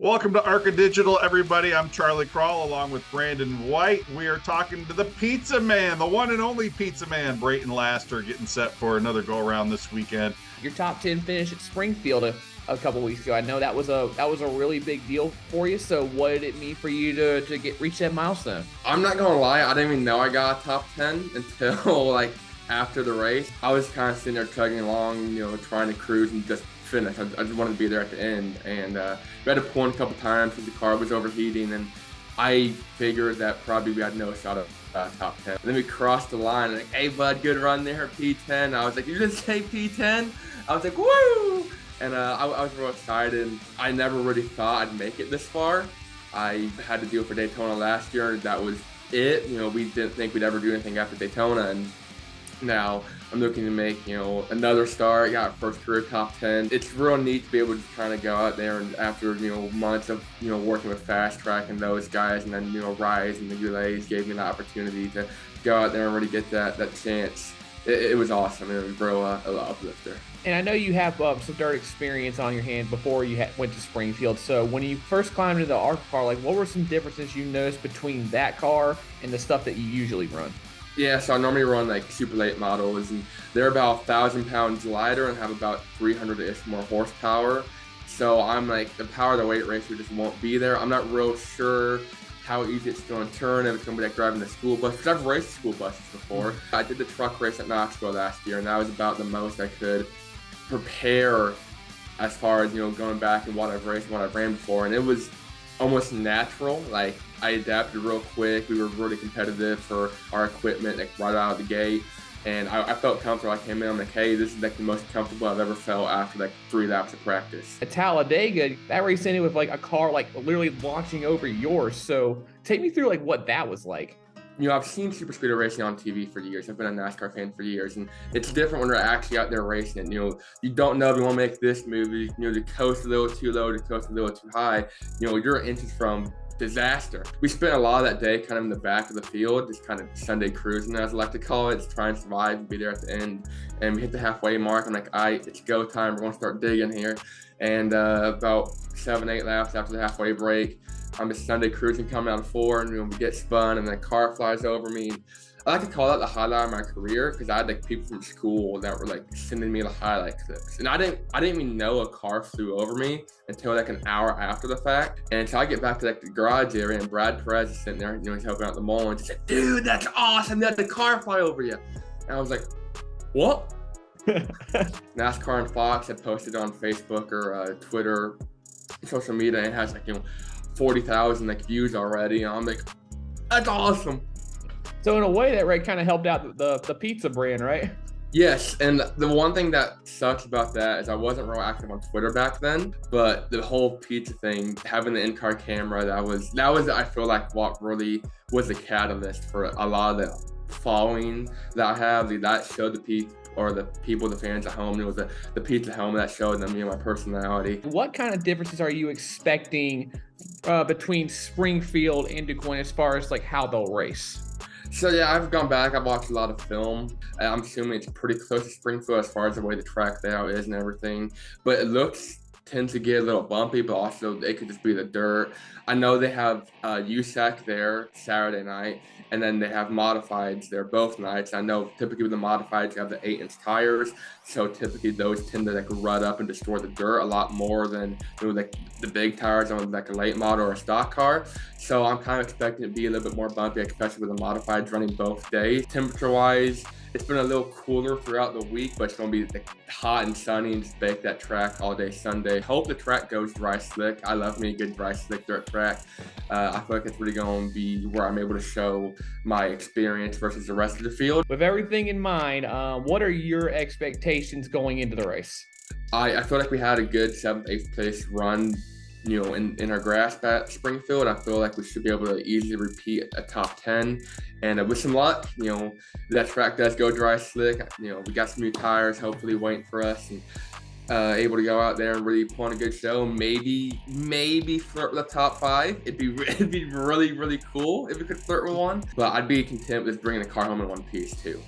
Welcome to ARCA Digital, everybody. I'm Charlie Crawl along with Brandon White. We are talking to the pizza man, the one and only pizza man, Brayton Laster, getting set for another go-around this weekend. Your top 10 finish at Springfield a couple weeks ago. I know that was a really big deal for you. So what did it mean for you to reach that milestone? I'm not gonna lie, I didn't even know I got a top 10 until like after the race. I was kind of sitting there chugging along, trying to cruise and just finish. I just wanted to be there at the end, and we had to pull in a couple times because the car was overheating, and I figured that probably we had no shot at top 10. And then we crossed the line, like, hey bud, good run there, P10. I was like, you just say P10? I was like, woo! And I was real excited. I never really thought I'd make it this far. I had to deal for Daytona last year, and that was it. We didn't think we'd ever do anything after Daytona, and now I'm looking to make, another start. Got first career top 10. It's real neat to be able to kind of go out there and after, months of, working with Fast Track and those guys, and then, Rise and the Relays gave me an opportunity to go out there and really get that chance. It was awesome. It was real uplifter. And I know you have some dirt experience on your hand before you went to Springfield. So when you first climbed into the ARCA car, what were some differences you noticed between that car and the stuff that you usually run? Yeah, so I normally run super late models, and they're about 1,000 pounds lighter and have about 300-ish more horsepower. So I'm like, the power of the weight ratio just won't be there. I'm not real sure how easy it's going to turn, if it's going to be like driving the school bus, because I've raced school buses before. I did the truck race at Knoxville last year, and that was about the most I could prepare as far as, going back and what I've raced and what I've ran before, and it was almost natural. Like, I adapted real quick. We were really competitive for our equipment, right out of the gate. And I felt comfortable. I came in, I'm like, hey, this is the most comfortable I've ever felt after 3 laps of practice. At Talladega, that race ended with a car literally launching over yours. So take me through what that was like. I've seen super speedway racing on TV for years. I've been a NASCAR fan for years, and it's different when we're actually out there racing. You don't know if you want to make this move. To coast a little too low, to coast a little too high. You're inches from disaster. We spent a lot of that day kind of in the back of the field, just kind of Sunday cruising, as I like to call it, just trying to survive and be there at the end. And we hit the halfway mark. I'm like, all right, it's go time. We're going to start digging here. And about 7-8 laps after the halfway break, I'm just Sunday cruising coming out of 4, and we get spun, and then a car flies over me. I like to call that the highlight of my career, because I had people from school that were sending me the highlight clips, and I didn't even know a car flew over me until an hour after the fact. And until I get back to the garage area, and Brad Perez is sitting there, he's helping out the mall, and he said, "Dude, that's awesome! That the car fly over you." And I was like, "What?" NASCAR and Fox had posted on Facebook or Twitter, social media, and it has 40,000 views already. And I'm like, that's awesome. So in a way, that kind of helped out the pizza brand, right? Yes, and the one thing that sucks about that is I wasn't real active on Twitter back then, but the whole pizza thing, having the in-car camera, that was I feel like what really was the catalyst for a lot of the following that I have. That showed the people, the fans at home. It was the pizza helmet that showed them, my personality. What kind of differences are you expecting between Springfield and DuQuoin as far as how they'll race? So yeah, I've gone back, I've watched a lot of film. I'm assuming it's pretty close to Springfield as far as the way the track layout is and everything. But it tends to get a little bumpy, but also it could just be the dirt. I know they have USAC there Saturday night, and then they have modifieds there both nights. I know typically with the modifieds, you have the 8-inch tires, so typically those tend to rut up and destroy the dirt a lot more than the big tires on a late model or a stock car. So I'm kind of expecting it to be a little bit more bumpy, especially with the modifieds running both days. Temperature-wise, it's been a little cooler throughout the week, but it's going to be hot and sunny and just bake that track all day Sunday. Hope the track goes dry slick. I love me a good dry slick dirt track. I feel like it's really going to be where I'm able to show my experience versus the rest of the field. With everything in mind, what are your expectations going into the race? I feel like we had a good 7th, 8th place run in our grasp at Springfield. I feel like we should be able to easily repeat a top 10. And with some luck, that track does go dry slick. We got some new tires, hopefully waiting for us, and able to go out there and really put on a good show. Maybe flirt with the top 5. It'd be really, really cool if we could flirt with one. But I'd be content with bringing the car home in one piece too.